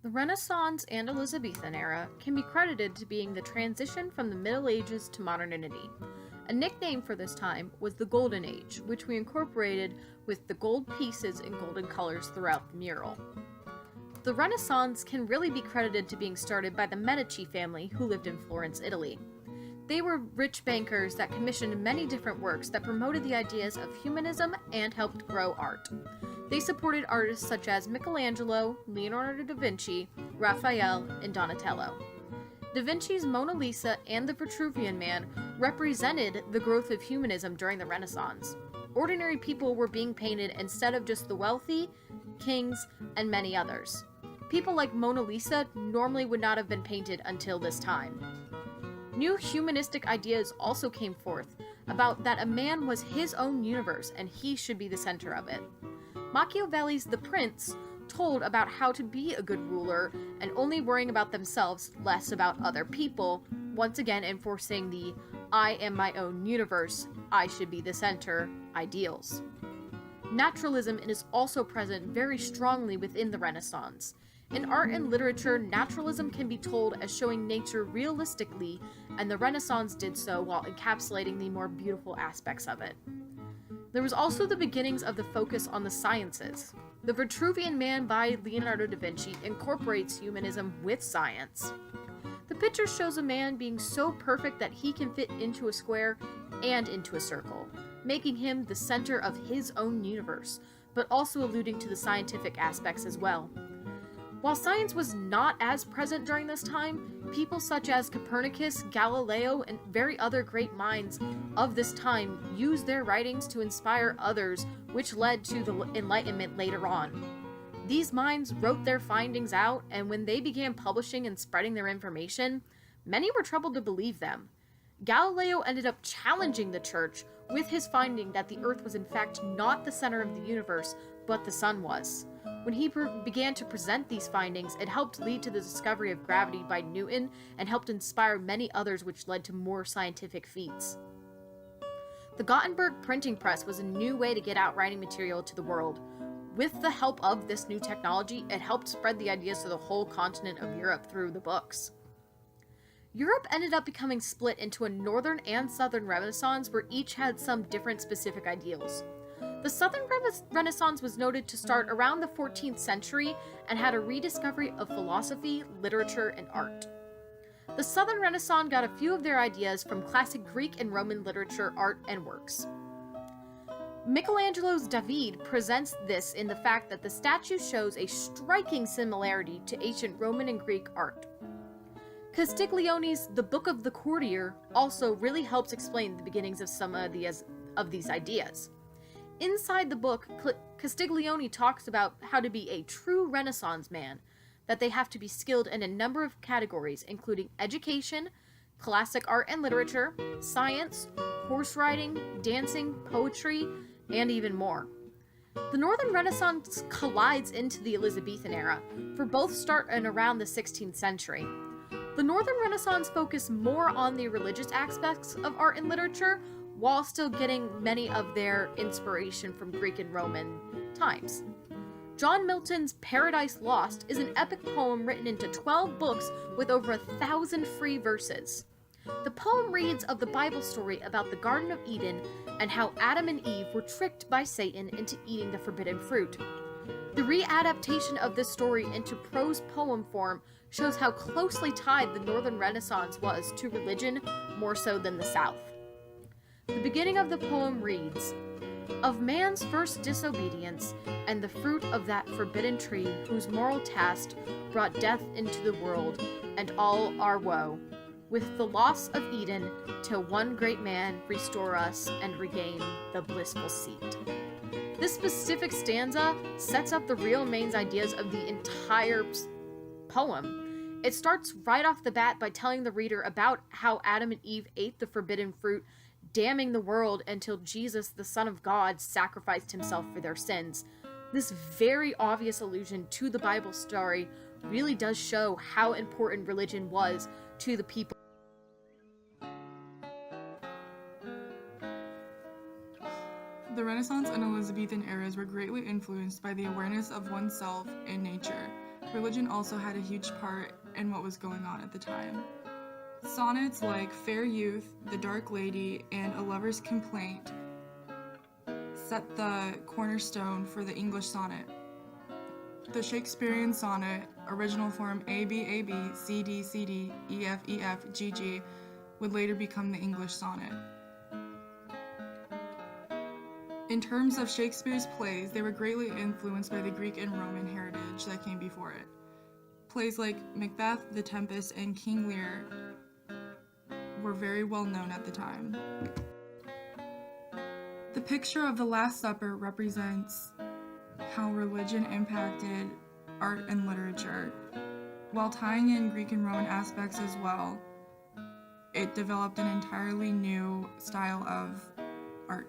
The Renaissance and Elizabethan era can be credited to being the transition from the Middle Ages to modernity. A nickname for this time was the Golden Age, which we incorporated with the gold pieces and golden colors throughout the mural. The Renaissance can really be credited to being started by the Medici family who lived in Florence, Italy. They were rich bankers that commissioned many different works that promoted the ideas of humanism and helped grow art. They supported artists such as Michelangelo, Leonardo da Vinci, Raphael, and Donatello. Da Vinci's Mona Lisa and the Vitruvian Man represented the growth of humanism during the Renaissance. Ordinary people were being painted instead of just the wealthy, kings, and many others. People like Mona Lisa normally would not have been painted until this time. New humanistic ideas also came forth about that a man was his own universe and he should be the center of it. Machiavelli's The Prince told about how to be a good ruler and only worrying about themselves, less about other people, once again enforcing the I am my own universe, I should be the center ideals. Naturalism is also present very strongly within the Renaissance. In art and literature, naturalism can be told as showing nature realistically, and the Renaissance did so while encapsulating the more beautiful aspects of it. There was also the beginnings of the focus on the sciences. The Vitruvian Man by Leonardo da Vinci incorporates humanism with science. The picture shows a man being so perfect that he can fit into a square and into a circle, making him the center of his own universe, but also alluding to the scientific aspects as well. While science was not as present during this time, people such as Copernicus, Galileo, and very other great minds of this time used their writings to inspire others, which led to the Enlightenment later on. These minds wrote their findings out, and when they began publishing and spreading their information, many were troubled to believe them. Galileo ended up challenging the church with his finding that the Earth was in fact not the center of the universe, but the sun was. When he began to present these findings, it helped lead to the discovery of gravity by Newton and helped inspire many others, which led to more scientific feats. The Gutenberg printing press was a new way to get out writing material to the world. With the help of this new technology, it helped spread the ideas to the whole continent of Europe through the books. Europe ended up becoming split into a northern and southern Renaissance where each had some different specific ideals. The Southern Renaissance was noted to start around the 14th century and had a rediscovery of philosophy, literature, and art. The Southern Renaissance got a few of their ideas from classic Greek and Roman literature, art, and works. Michelangelo's David presents this in the fact that the statue shows a striking similarity to ancient Roman and Greek art. Castiglione's The Book of the Courtier also really helps explain the beginnings of some of these ideas. Inside the book, Castiglione talks about how to be a true Renaissance man, that they have to be skilled in a number of categories, including education, classic art and literature, science, horse riding, dancing, poetry, and even more. The Northern Renaissance collides into the Elizabethan era, for both start in around the 16th century. The Northern Renaissance focused more on the religious aspects of art and literature, while still getting many of their inspiration from Greek and Roman times. John Milton's Paradise Lost is an epic poem written into 12 books with over 1,000 free verses. The poem reads of the Bible story about the Garden of Eden and how Adam and Eve were tricked by Satan into eating the forbidden fruit. The readaptation of this story into prose poem form shows how closely tied the Northern Renaissance was to religion more so than the South. The beginning of the poem reads, "Of man's first disobedience, and the fruit of that forbidden tree, whose moral task brought death into the world, and all our woe, with the loss of Eden, till one great man restore us and regain the blissful seat." This specific stanza sets up the real main ideas of the entire poem. It starts right off the bat by telling the reader about how Adam and Eve ate the forbidden fruit, damning the world until Jesus, the Son of God, sacrificed himself for their sins. This very obvious allusion to the Bible story really does show how important religion was to the people. The Renaissance and Elizabethan eras were greatly influenced by the awareness of oneself in nature. religion also had a huge part in what was going on at the time. Sonnets like Fair Youth, The Dark Lady, and A Lover's Complaint set the cornerstone for the English sonnet. The Shakespearean sonnet, original form A-B-A-B, C-D-C-D, E-F-E-F, G-G, would later become the English sonnet. In terms of Shakespeare's plays, they were greatly influenced by the Greek and Roman heritage that came before it. Plays like Macbeth, The Tempest, and King Lear were very well known at the time. The picture of the Last Supper represents how religion impacted art and literature. While tying in Greek and Roman aspects as well, it developed an entirely new style of art.